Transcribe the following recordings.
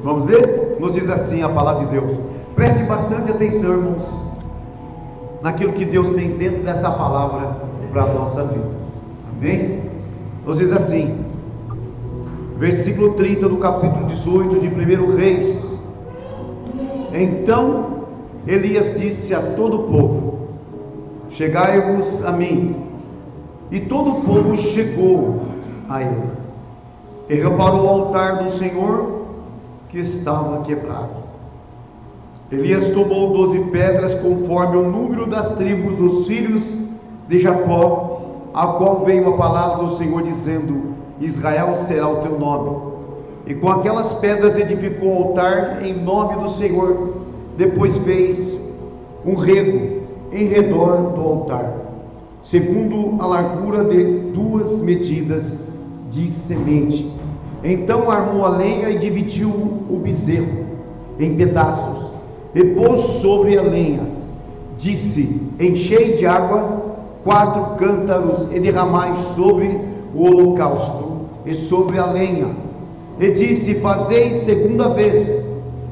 Vamos ler? Nos diz assim a palavra de Deus. Preste bastante atenção, irmãos, naquilo que Deus tem dentro dessa palavra para a nossa vida. Amém? Nos diz assim, versículo 30 do capítulo 18 de 1 Reis. Então Elias disse a todo o povo: chegai-vos a mim. E todo o povo chegou a ele, e reparou o altar do Senhor que estava quebrado. Elias tomou 12 pedras, conforme o número das tribos dos filhos de Jacó, a qual veio a palavra do Senhor dizendo: Israel será o teu nome. E com aquelas pedras edificou o altar em nome do Senhor. Depois fez um rego em redor do altar, segundo a largura de 2 medidas de semente. Então armou a lenha e dividiu o bezerro em pedaços, e pôs sobre a lenha. Disse: enchei de água 4 cântaros e derramai sobre o holocausto e sobre a lenha. E disse: fazei segunda vez.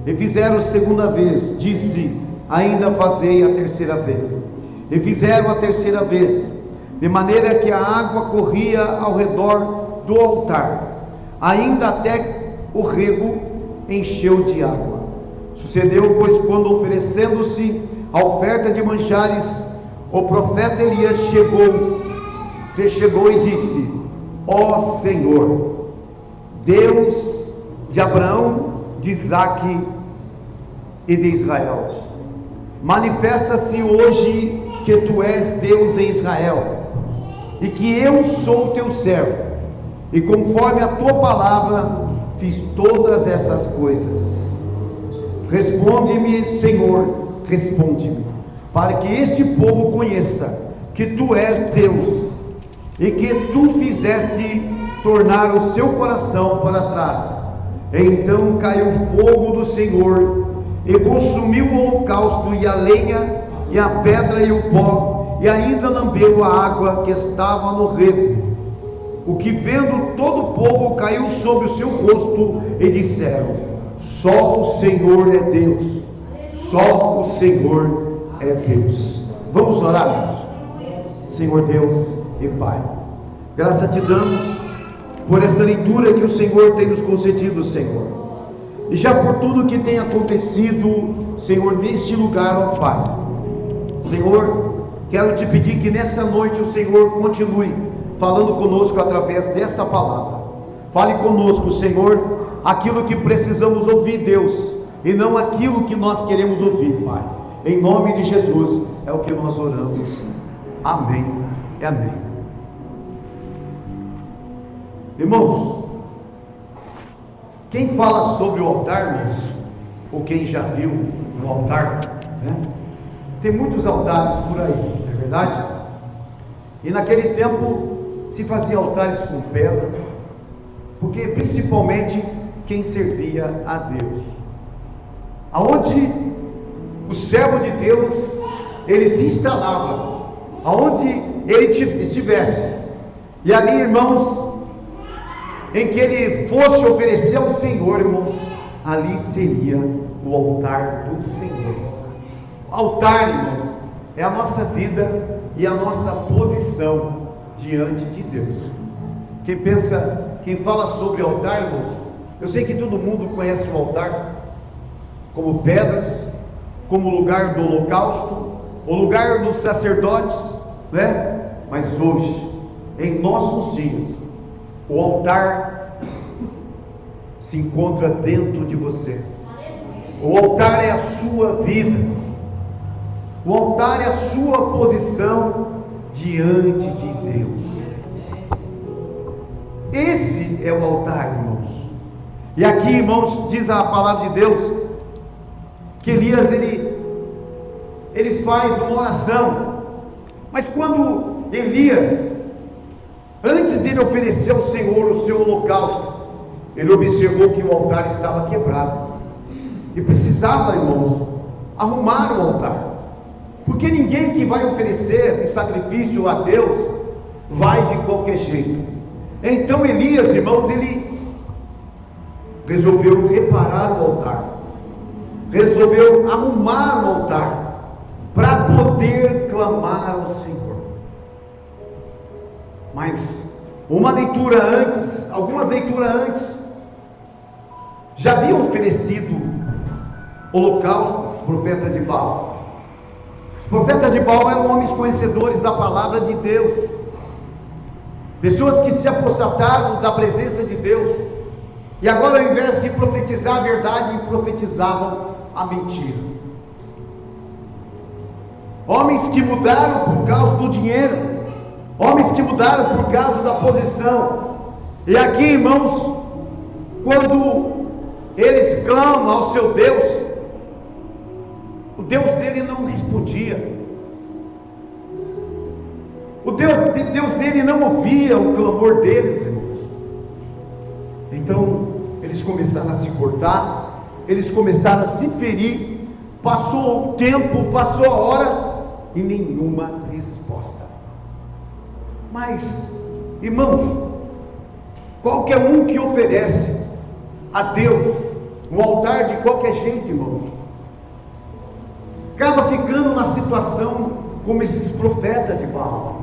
E fizeram segunda vez. Disse: ainda fazei a terceira vez. E fizeram a terceira vez, de maneira que a água corria ao redor do altar, ainda até o rego encheu de água. Sucedeu, pois, quando oferecendo-se a oferta de manjares, o profeta Elias chegou e disse: ó Senhor, Deus de Abraão, de Isaque e de Israel, manifesta-se hoje que tu és Deus em Israel, e que eu sou teu servo, e conforme a tua palavra fiz todas essas coisas. Responde-me, Senhor, responde-me, para que este povo conheça que tu és Deus, e que tu fizesse tornar o seu coração para trás. Então caiu fogo do Senhor e consumiu o holocausto e a lenha e a pedra e o pó, e ainda lambeu a água que estava no rego. O que vendo todo o povo caiu sobre o seu rosto e disseram: só o Senhor é Deus, só o Senhor é Deus. Vamos orar, irmãos. Senhor Deus e Pai, graças te damos por esta leitura que o Senhor tem nos concedido, Senhor, e já por tudo que tem acontecido, Senhor, neste lugar, ó Pai. Senhor, quero te pedir que nesta noite o Senhor continue falando conosco através desta palavra. Fale conosco, Senhor, aquilo que precisamos ouvir, Deus, e não aquilo que nós queremos ouvir, Pai. Em nome de Jesus é o que nós oramos. Amém e amém. Irmãos, quem fala sobre o altar, irmãos, ou quem já viu o altar, né? Tem muitos altares por aí, não é verdade? E naquele tempo se fazia altares com pedra, porque principalmente quem servia a Deus, aonde o servo de Deus ele se instalava, aonde ele estivesse, e ali, irmãos, em que ele fosse oferecer ao Senhor, irmãos, ali seria o altar do Senhor. O altar, irmãos, é a nossa vida e a nossa posição diante de Deus. Quem fala sobre altar, irmãos, eu sei que todo mundo conhece o altar como pedras, como lugar do holocausto, o lugar dos sacerdotes, né? Mas hoje, em nossos dias, o altar se encontra dentro de você. O altar é a sua vida. O altar é a sua posição diante de Deus. Esse é o altar, irmãos. E aqui, irmãos, diz a palavra de Deus que Elias ele faz uma oração. Mas quando Elias, antes de ele oferecer ao Senhor o seu holocausto, ele observou que o altar estava quebrado e precisava, irmãos, arrumar o altar, porque ninguém que vai oferecer um sacrifício a Deus vai de qualquer jeito. Então Elias, irmãos, ele resolveu reparar o altar, resolveu arrumar o altar, para poder clamar ao Senhor. Mas algumas leituras antes, já haviam oferecido holocausto aos profetas de Baal. Os profetas de Baal eram homens conhecedores da palavra de Deus, pessoas que se apostataram da presença de Deus, e agora, ao invés de profetizar a verdade, profetizavam a mentira. Homens que mudaram por causa do dinheiro, homens que mudaram por causa da posição. E aqui, irmãos, quando eles clamam ao seu Deus, o Deus dele não respondia, o Deus dele não ouvia o clamor deles, irmãos. Então eles começaram a se cortar, eles começaram a se ferir. Passou o tempo, passou a hora e nenhuma resposta. Mas, irmãos, qualquer um que oferece a Deus um altar de qualquer jeito, irmãos, acaba ficando na situação como esses profetas de Baal.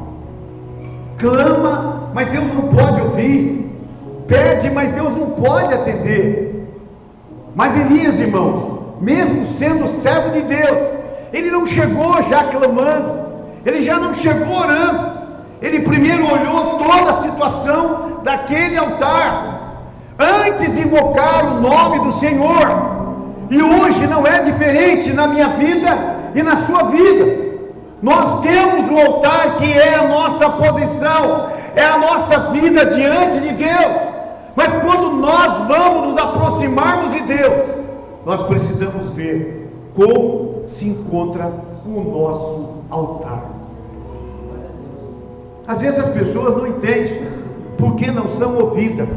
Clama, mas Deus não pode ouvir. Pede, mas Deus não pode atender. Mas Elias, irmãos, mesmo sendo servo de Deus, ele não chegou já clamando, ele já não chegou orando. Ele primeiro olhou toda a situação daquele altar, antes de invocar o nome do Senhor. E hoje não é diferente na minha vida e na sua vida. Nós temos um altar que é a nossa posição, é a nossa vida diante de Deus. Mas quando nós vamos nos aproximarmos de Deus, nós precisamos ver como se encontra o nosso altar. Às vezes as pessoas não entendem porque não são ouvidas,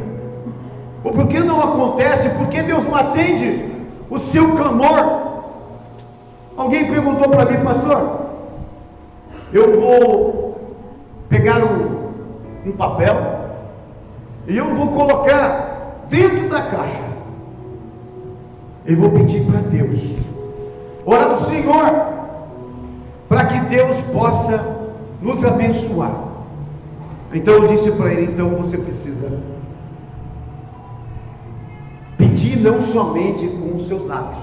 ou porque não acontece, porque Deus não atende o seu clamor. Alguém perguntou para mim: pastor, eu vou pegar um papel e eu vou colocar dentro da caixa, eu vou pedir para Deus, orar ao Senhor, para que Deus possa nos abençoar. Então eu disse para ele: então você precisa pedir não somente com os seus lábios,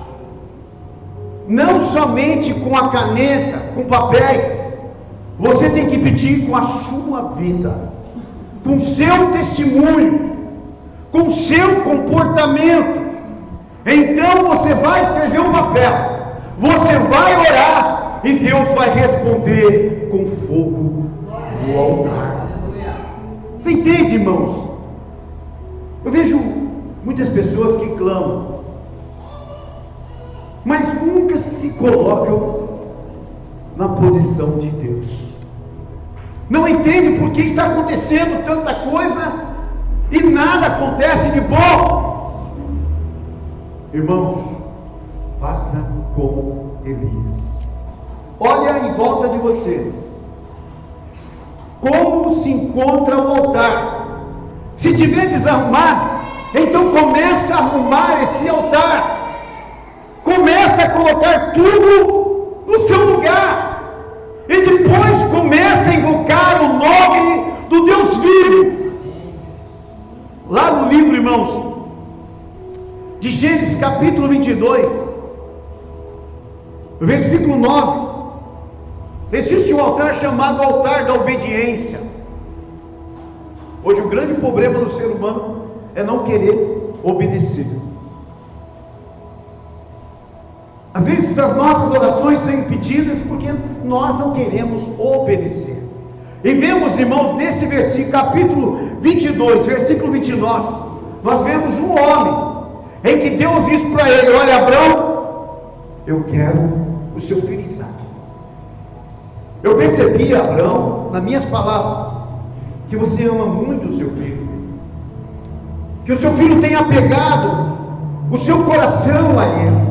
não somente com a caneta, com papéis, você tem que pedir com a sua vida, com o seu testemunho, com o seu comportamento. Então você vai escrever um papel, você vai orar, e Deus vai responder com fogo no altar. Você entende, irmãos? Eu vejo muitas pessoas que clamam, mas nunca se colocam na posição de Deus. Não entende por que está acontecendo tanta coisa e nada acontece de bom. Irmãos, faça como Elias. Olha em volta de você, como se encontra o altar. Se estiver desarrumado, então começa a arrumar esse altar, começa a colocar tudo no seu lugar, e depois começa a invocar o nome do Deus vivo. Lá no livro, irmãos, de Gênesis capítulo 22, versículo 9, existe um altar chamado altar da obediência. Hoje o grande problema do ser humano é não querer obedecer. Às vezes as nossas orações são impedidas porque nós não queremos obedecer. E vemos, irmãos, nesse versículo, capítulo 22, versículo 29, nós vemos um homem em que Deus diz para ele: olha, Abraão, eu quero o seu filho Isaque. Eu percebi, Abraão, nas minhas palavras, que você ama muito o seu filho, que o seu filho tem apegado o seu coração a ele,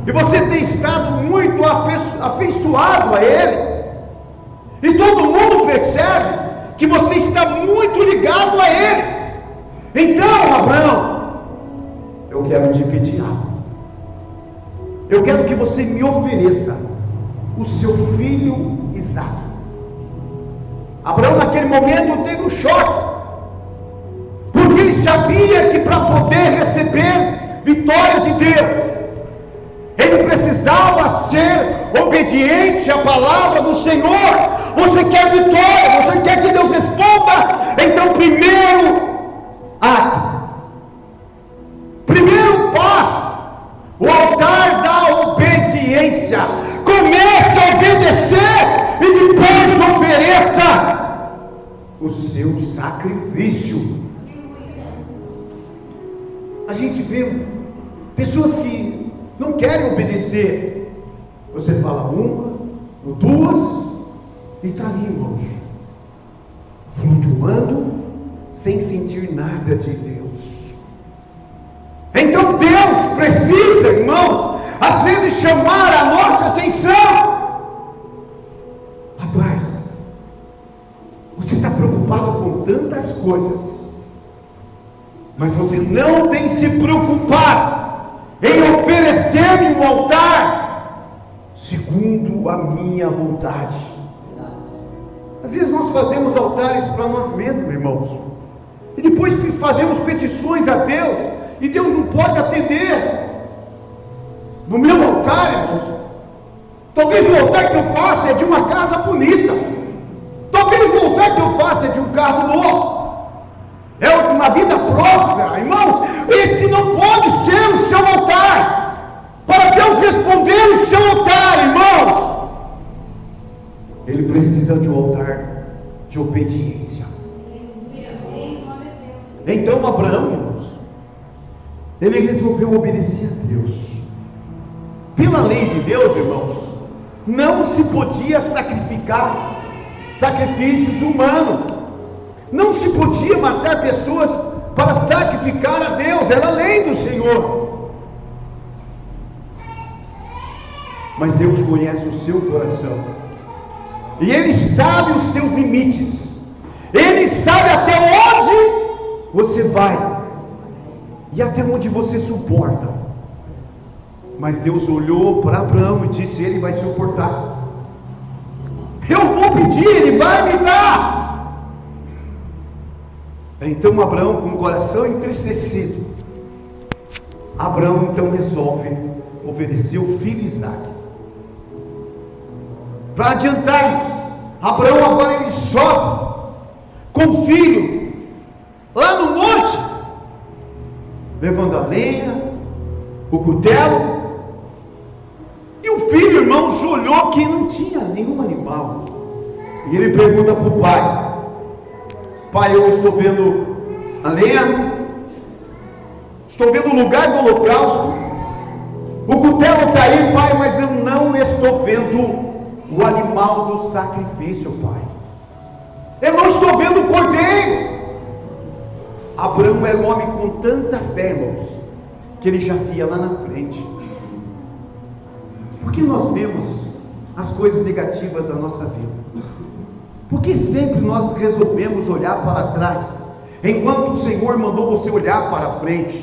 e você tem estado muito afeiçoado a ele, e todo mundo percebe que você está muito ligado a ele. Então, Abraão, quero te pedir algo. Eu quero que você me ofereça o seu filho Isaque. Abraão naquele momento teve um choque, porque ele sabia que para poder receber vitórias de Deus, ele precisava ser obediente à palavra do Senhor. Você quer vitória? Você quer que Deus responda? Então, primeiro ato, primeiro passo, o altar da obediência. Comece a obedecer e depois ofereça o seu sacrifício. A gente vê pessoas que não querem obedecer. Você fala uma, ou duas, e está ali, irmãos, flutuando, sem sentir nada de Deus. Então Deus precisa, irmãos, às vezes chamar a nossa atenção. Rapaz, você está preocupado com tantas coisas, mas você não tem se preocupado em oferecer-me um altar segundo a minha vontade. Às vezes nós fazemos altares para nós mesmos, irmãos, e depois fazemos petições a Deus, e Deus não pode atender. No meu altar, irmãos, talvez o altar que eu faça é de uma casa bonita, talvez o altar que eu faça é de um carro novo, é uma vida próspera, irmãos. Esse não pode ser o seu altar. Para Deus responder o seu altar, irmãos, Ele precisa de um altar de obediência. Então Abraão, irmãos, ele resolveu obedecer a Deus. Pela lei de Deus, irmãos, não se podia sacrificar sacrifícios humanos, não se podia matar pessoas para sacrificar a Deus, era a lei do Senhor. Mas Deus conhece o seu coração, e Ele sabe os seus limites, Ele sabe até onde você vai, e até onde você suporta. Mas Deus olhou para Abraão e disse: Ele vai suportar, eu vou pedir, Ele vai me dar. Então Abraão, com o coração entristecido, Abraão então resolve oferecer o filho Isaque. Para adiantarmos, Abraão agora ele sobe com o filho lá no monte, levando a lenha, o cutelo, e o filho, irmãos, olhou que não tinha nenhum animal, e ele pergunta para o pai: Pai, eu estou vendo a lenha, estou vendo o lugar do holocausto, o cutelo está aí, pai, mas eu não estou vendo o animal do sacrifício, pai. Eu não estou vendo o cordeiro. Abraão era um homem com tanta fé, irmãos, que ele já via lá na frente. Por que nós vemos as coisas negativas da nossa vida? Porque sempre nós resolvemos olhar para trás, enquanto o Senhor mandou você olhar para frente,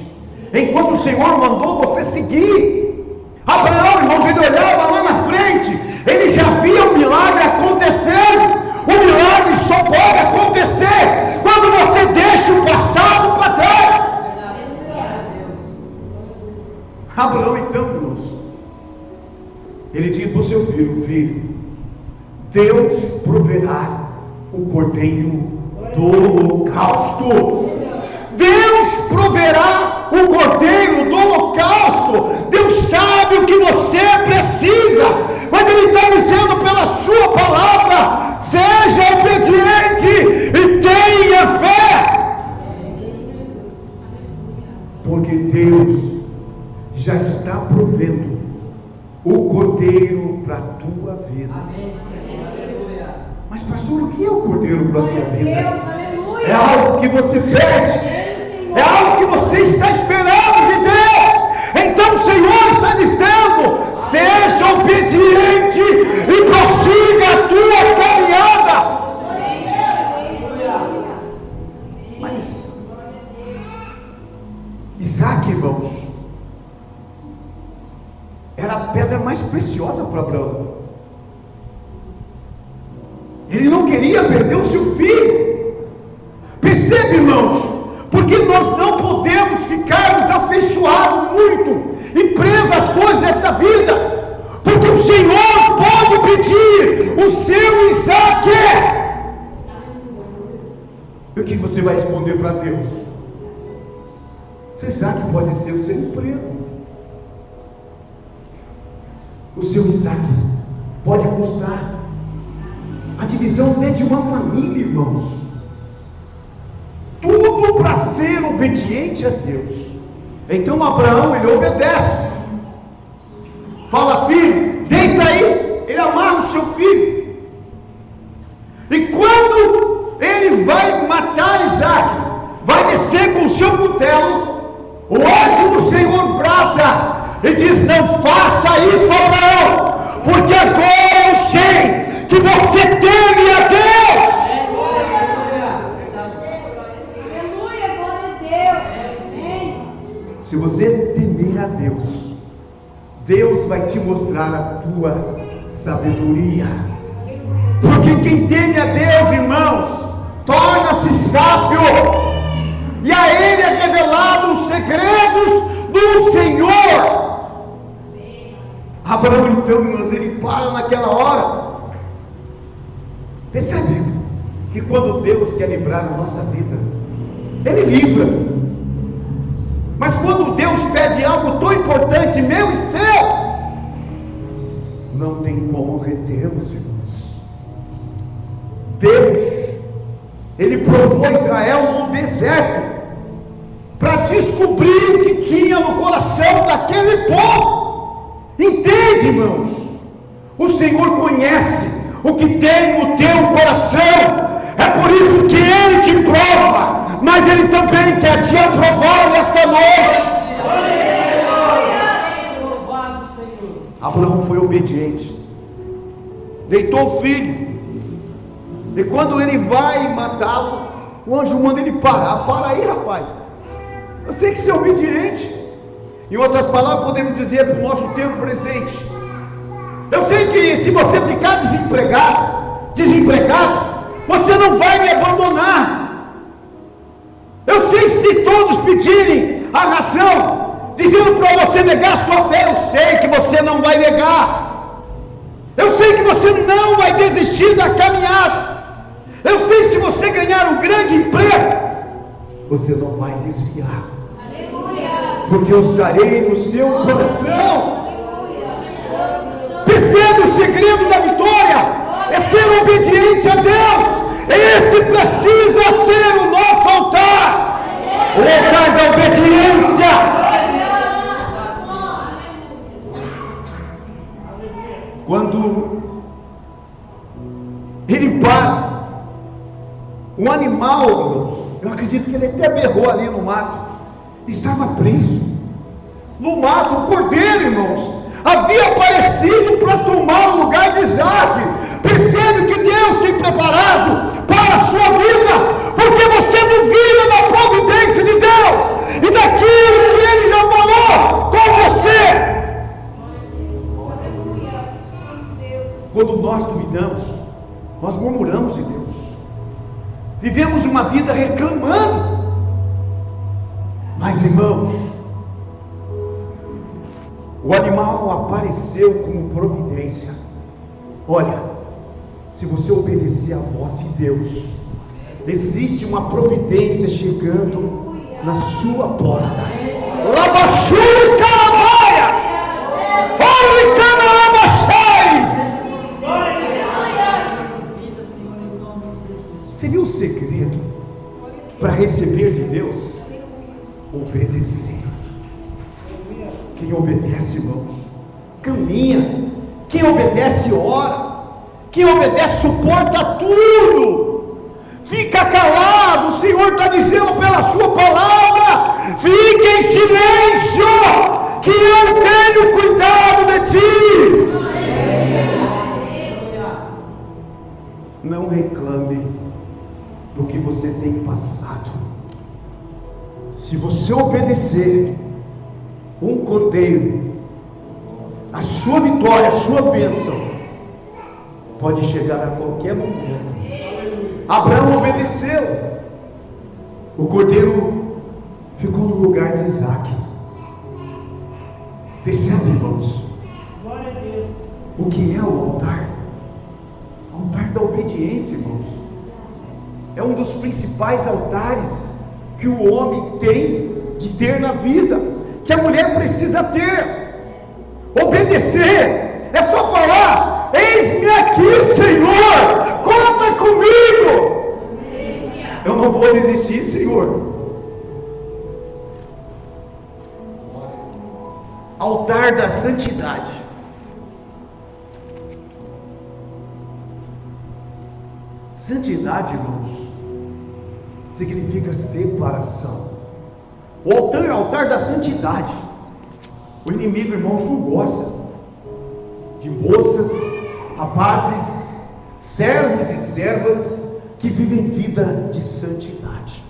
enquanto o Senhor mandou você seguir. Abraão, irmãos, ele olhava lá na frente, ele já via o milagre acontecendo. O milagre só pode acontecer quando você deixa o passado para trás. Abraão, então, irmãos, ele disse para o seu filho: Filho, Deus proverá o cordeiro do holocausto. Deus proverá o cordeiro do holocausto. Deus sabe o que você precisa, mas Ele está dizendo pela sua palavra: seja obediente e tenha fé, porque Deus já está provendo o cordeiro para a tua vida. Mas pastor, o que é o cordeiro para a minha vida? É algo que você pede, é algo que você está esperando de Deus. Então o Senhor está dizendo: seja obediente e prossiga a tua caminhada. Mas Isaque, irmãos, pedra mais preciosa para Abraão. Ele não queria perder o seu filho. Percebe, irmãos? Porque nós não podemos ficarmos afeiçoados muito e presos às coisas desta vida, porque o Senhor pode pedir o seu Isaque. E o que você vai responder para Deus? Seu Isaque pode ser o seu emprego. O seu Isaque pode custar a divisão até de uma família, irmãos. Tudo para ser obediente a Deus. Então Abraão, ele obedece. Fala: filho, deita aí. Ele amarra o seu filho. E quando ele vai matar Isaque, vai descer com o seu cutelo, o anjo do Senhor brada e diz: não faça isso, Abraão, porque agora eu sei que você teme a Deus. Se você temer a Deus, Deus vai te mostrar a tua sabedoria. Porque quem teme a Deus, irmãos, torna-se sábio, e a ele é revelado os segredos do Senhor. Abraão, então, irmãos, ele para naquela hora. Percebe que quando Deus quer livrar a nossa vida, Ele livra. Mas quando Deus pede algo tão importante, meu e seu, não tem como retermos, irmãos. Deus, Ele provou Israel no deserto, para descobrir o que tinha no coração daquele povo. Entende, irmãos? O Senhor conhece o que tem no teu coração. É por isso que Ele te prova, mas Ele também quer te aprovar nesta noite. Abraão foi obediente, deitou o filho, e quando ele vai matá-lo, o anjo manda ele parar. Para aí, rapaz, eu sei que você é obediente. Em outras palavras, podemos dizer para o nosso tempo presente: eu sei que se você ficar desempregado, você não vai me abandonar. Eu sei, se todos pedirem a razão, dizendo para você negar a sua fé, eu sei que você não vai negar. Eu sei que você não vai desistir da caminhada. Eu sei, se você ganhar um grande emprego, você não vai desviar. Aleluia. Porque eu estarei no seu coração. Percebe o segredo da vitória? É ser obediente a Deus. Esse precisa ser o nosso altar, o altar da obediência. Quando ele para, um animal, irmãos, eu acredito que ele até berrou ali no mato, estava preso no mato. O cordeiro, irmãos, havia aparecido para tomar o lugar de Isaque. Percebe que Deus tem preparado para a sua vida, porque você duvida da providência de Deus e daquilo que Ele já falou com você. Quando nós duvidamos, nós murmuramos de Deus, vivemos uma vida reclamando. Mas, irmãos, o animal apareceu como providência. Olha, se você obedecer à voz de Deus, existe uma providência chegando na sua porta. Labaxu calabaia, oi canalabaxai. Você viu o segredo para receber de Deus? Obedecer. Quem obedece, irmãos, caminha. Quem obedece, ora. Quem obedece, suporta tudo. Fica calado. O Senhor está dizendo pela sua palavra: fique em silêncio, que eu tenho cuidado de ti. Não reclame do que você tem passado. Se você obedecer, um cordeiro A sua vitória, a sua bênção pode chegar a qualquer momento. Abraão obedeceu. O cordeiro ficou no lugar de Isaac. Percebe, irmãos? O que é o altar? O altar da obediência, irmãos. É um dos principais altares que o homem tem de ter na vida, que a mulher precisa ter. Obedecer é só falar: eis-me aqui, Senhor, conta comigo. Eu não vou desistir, Senhor. Altar da santidade. Santidade, irmãos, significa separação. O altar da santidade. O inimigo, irmãos, não gosta de moças, rapazes, servos e servas que vivem vida de santidade.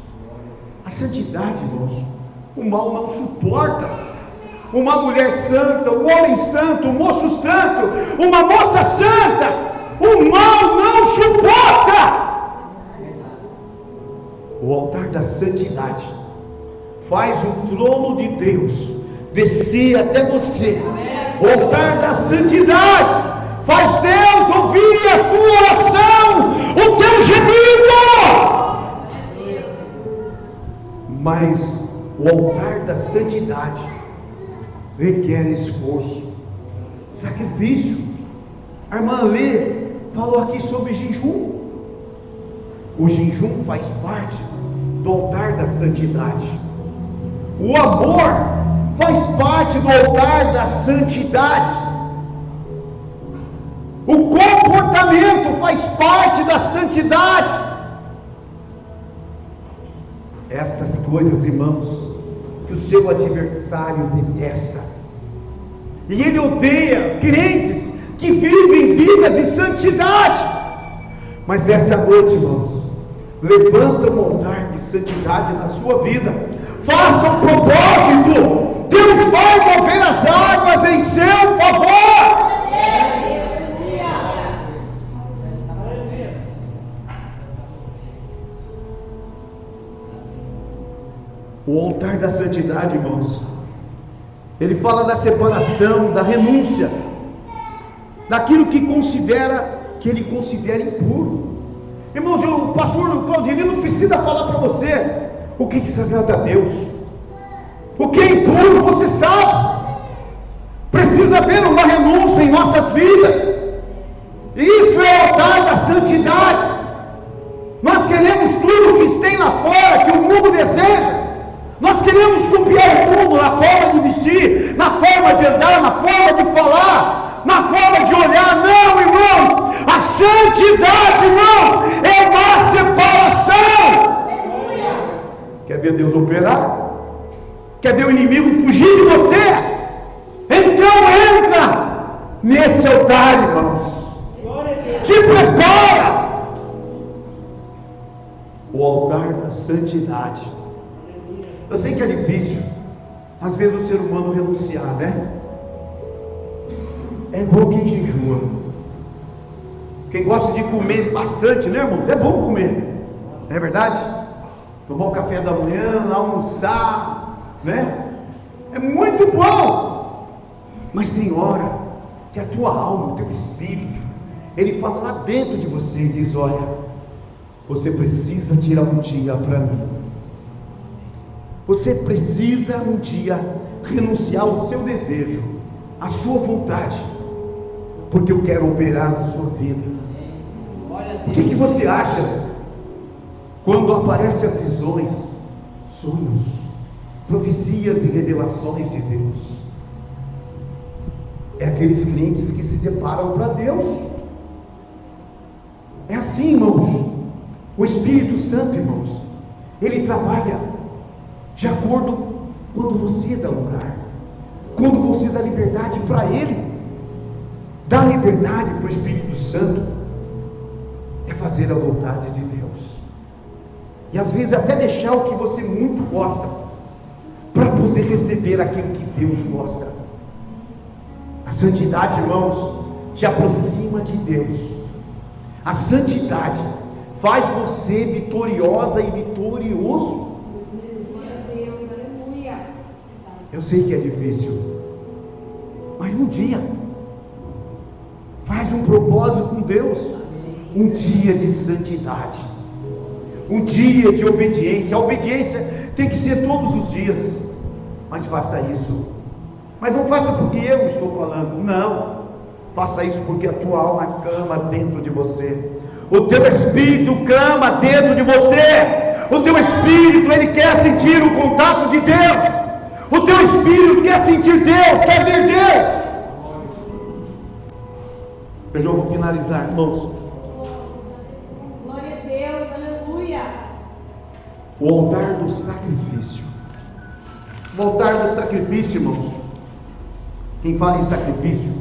A santidade, irmãos, o mal não suporta. Uma mulher santa, um homem santo, um moço santo, uma moça santa, o mal não suporta. O altar da santidade faz o trono de Deus descer até você. O altar da santidade faz Deus ouvir a tua oração, o teu gemido. Mas o altar da santidade requer esforço, sacrifício. A irmã Lê falou aqui sobre jejum. O jejum faz parte do altar da santidade. O amor faz parte do altar da santidade. O comportamento faz parte da santidade. Essas coisas, irmãos, que o seu adversário detesta. E ele odeia crentes que vivem vidas de santidade. Mas essa noite, irmãos, levanta um altar de santidade na sua vida. Faça um propósito. Deus vai mover as águas em seu favor. O altar da santidade, irmãos, ele fala da separação, da renúncia, daquilo que ele considera impuro. Irmãos, o pastor Claudinei não precisa falar para você o que desagrada a Deus. O que é impuro, você sabe. Precisa haver uma renúncia em nossas vidas. Isso é o altar da santidade. Nós queremos tudo que tem lá fora, que o mundo deseja. Nós queremos copiar o mundo na forma de vestir, na forma de andar, na forma de falar, na forma de olhar. Não, irmãos, a santidade, irmãos, é uma separação. Quer ver Deus operar? Quer ver o inimigo fugir de você? Então entra nesse altar, irmãos. Te prepara. O altar da santidade. Eu sei que é difícil, às vezes, o ser humano renunciar, né? É bom quem jejua. Quem gosta de comer bastante, né, irmãos? É bom comer, não é verdade? Tomar o café da manhã, almoçar, né? É muito bom. Mas tem hora que a tua alma, o teu espírito, ele fala lá dentro de você e diz: olha, você precisa tirar um dia para mim. Você precisa um dia renunciar ao seu desejo, à sua vontade, porque eu quero operar na sua vida. O que você acha quando aparecem as visões, sonhos, profecias e revelações de Deus? É aqueles clientes que se separam para Deus. É assim, irmãos. O Espírito Santo, irmãos, ele trabalha de acordo quando você dá lugar, quando você dá liberdade para Ele. Dar liberdade para o Espírito Santo é fazer a vontade de Deus, e às vezes até deixar o que você muito gosta, para poder receber aquilo que Deus gosta. A santidade, irmãos, te aproxima de Deus. A santidade faz você vitoriosa e vitorioso. Eu sei que é difícil, mas um dia faz um propósito com Deus, um dia de santidade, um dia de obediência. A obediência tem que ser todos os dias, mas faça isso. Mas não faça porque eu estou falando, não. Faça isso porque a tua alma clama dentro de você, o teu espírito clama dentro de você, o teu espírito, ele quer sentir o contato de Deus, o teu espírito quer sentir Deus, quer ver Deus. Eu já vou finalizar, irmãos. Glória a Deus, aleluia. O altar do sacrifício. O altar do sacrifício, irmãos. Quem fala em sacrifício,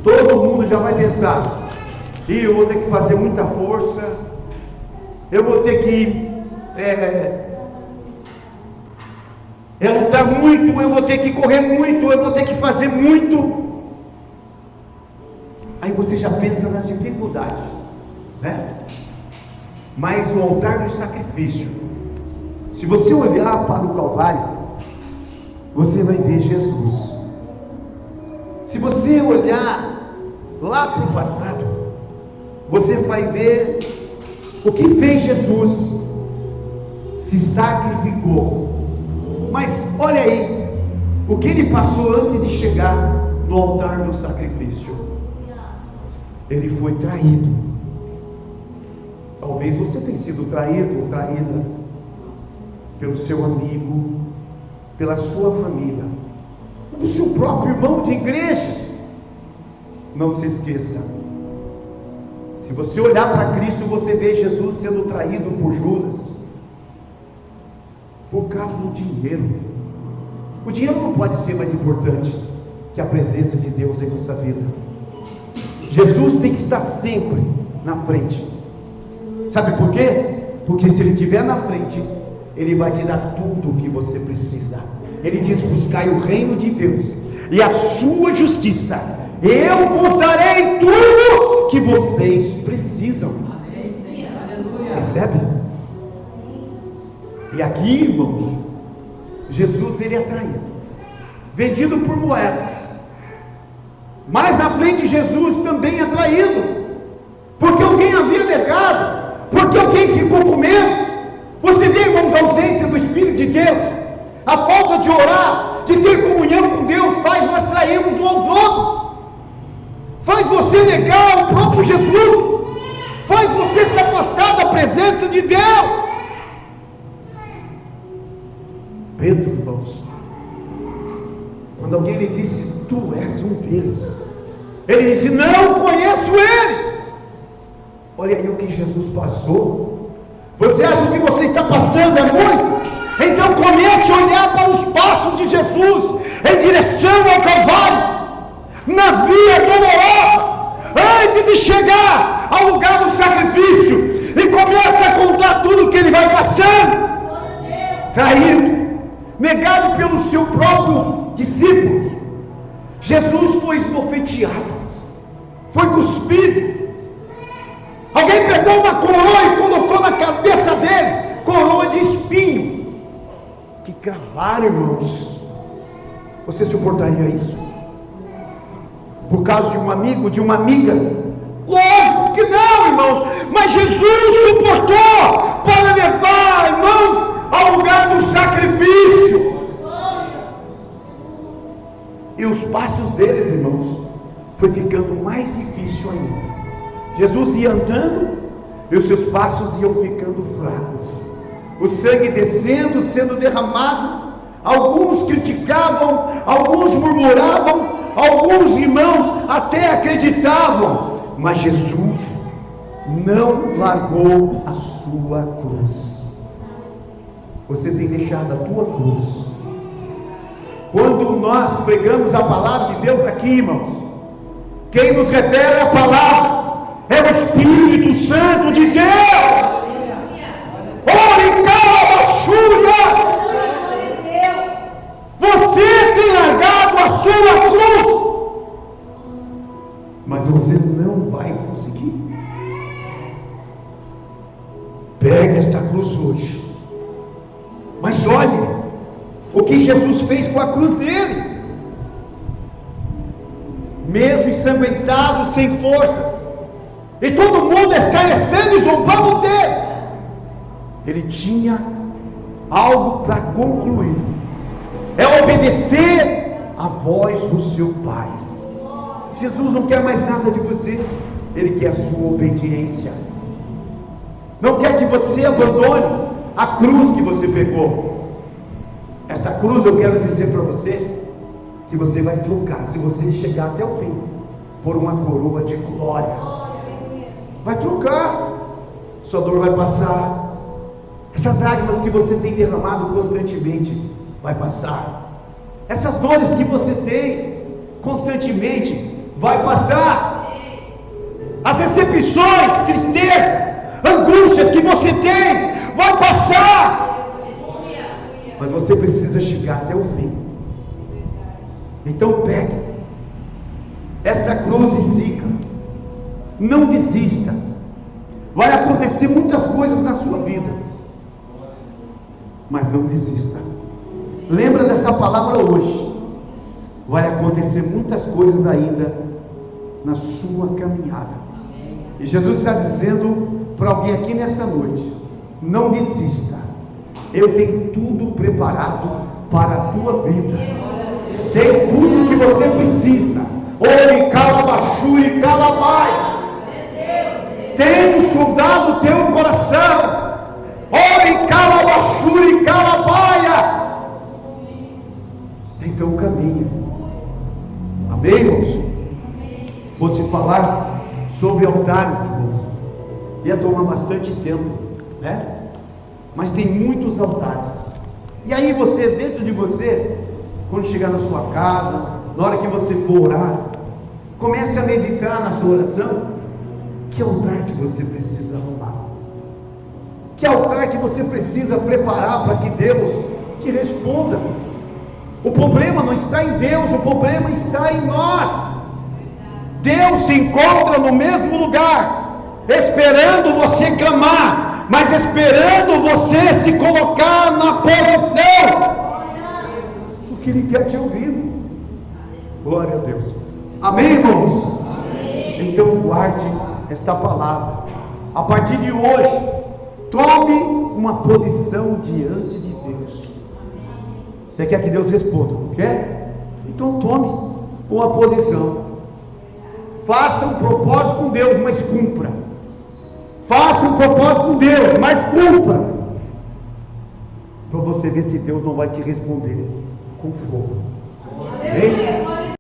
todo mundo já vai pensar: e eu vou ter que fazer muita força, eu vou ter que lutar muito, eu vou ter que correr muito, eu vou ter que fazer muito. Aí você já pensa nas dificuldades, né? Mas o altar do sacrifício, se você olhar para o Calvário, você vai ver Jesus. Se você olhar lá para o passado, você vai ver o que fez Jesus. Se sacrificou. Mas olha aí, o que ele passou antes de chegar no altar do sacrifício. Ele foi traído. Talvez você tenha sido traído ou traída pelo seu amigo, pela sua família, o seu próprio irmão de igreja. Não se esqueça, se você olhar para Cristo, você vê Jesus sendo traído por Judas, por causa do dinheiro. O dinheiro não pode ser mais importante que a presença de Deus em nossa vida. Jesus tem que estar sempre na frente. Sabe por quê? Porque se Ele estiver na frente, Ele vai te dar tudo o que você precisa. Ele diz: buscai o reino de Deus e a sua justiça, eu vos darei tudo que vocês precisam. Recebe? E aqui, irmãos, Jesus, ele é traído, vendido por moedas. Mais na frente, Jesus também é traído, porque alguém havia negado, porque alguém ficou com medo. Você vê, irmãos, a ausência do Espírito de Deus, a falta de orar, de ter comunhão com Deus, faz nós trairmos uns aos outros, faz você negar o próprio Jesus, faz você se afastar da presença de Deus. Pedro, irmãos, quando alguém lhe disse: tu és um deles, ele disse: não conheço ele. Olha aí o que Jesus passou. Você acha que você está passando é muito? Então comece a olhar para os passos de Jesus em direção ao Calvário, na via dolorosa, antes de chegar ao lugar do sacrifício, e comece a contar tudo que ele vai passando. Traído, negado pelos seus próprios discípulos. Jesus foi esbofeteado, foi cuspido. Alguém pegou uma coroa e colocou na cabeça dele, coroa de espinho, que cravaram, irmãos. Você suportaria isso? Por causa de um amigo, de uma amiga? Lógico que não, irmãos. Mas Jesus suportou para levar, irmãos, ao lugar do sacrifício. E os passos deles, irmãos, foi ficando mais difícil ainda. Jesus ia andando e os seus passos iam ficando fracos, o sangue descendo, sendo derramado. Alguns criticavam, alguns murmuravam, alguns irmãos até acreditavam, mas Jesus não largou a sua cruz. Você tem deixado a tua cruz. Quando nós pregamos a palavra de Deus aqui, irmãos, quem nos revela é a palavra, é o Espírito Santo de Deus. Ore, calma, você tem largado a sua cruz. cruz hoje. Mas olhe o que Jesus fez com a cruz dele. Mesmo ensanguentado, sem forças, e todo mundo escarnecendo e zombando dele, ele tinha algo para concluir: é obedecer a voz do seu Pai. Jesus não quer mais nada de você, ele quer a sua obediência. Não quer que você abandone a cruz que você pegou. Essa cruz, eu quero dizer para você que você vai trocar, se você chegar até o fim, por uma coroa de glória. Vai trocar, sua dor vai passar, essas lágrimas que você tem derramado constantemente vai passar, essas dores que você tem constantemente vai passar, as decepções, tristeza, angústias que você tem vai passar, mas você precisa chegar até o fim. Então pegue esta cruz e siga. Não desista. Vai acontecer muitas coisas na sua vida, mas não desista. Lembra dessa palavra hoje. Vai acontecer muitas coisas ainda na sua caminhada. E Jesus está dizendo para alguém aqui nessa noite: não desista. Eu tenho tudo preparado para a tua vida. Sei tudo que você precisa. Ore, calabaxuri, calabai. Tenho soldado o teu coração. Ore, calabaxuri, calabaia. Então caminha. Amém, irmãos? Fosse falar sobre altares, irmãos, ia tomar bastante tempo, né? Mas tem muitos altares. E aí você, dentro de você, quando chegar na sua casa, na hora que você for orar, comece a meditar na sua oração. Que altar que você precisa arrumar? Que altar que você precisa preparar para que Deus te responda? O problema não está em Deus, o problema está em nós. Deus se encontra no mesmo lugar, esperando você clamar, mas esperando você se colocar na posição, porque Ele quer te ouvir. Glória a Deus. Amém, irmãos? Amém. Então guarde esta palavra. A partir de hoje, tome uma posição diante de Deus. Você quer que Deus responda? Não quer? Então tome uma posição. Faça um propósito com Deus, mas cumpra. Faça um propósito com Deus, mas cumpra. Para você ver se Deus não vai te responder com fogo. Amém?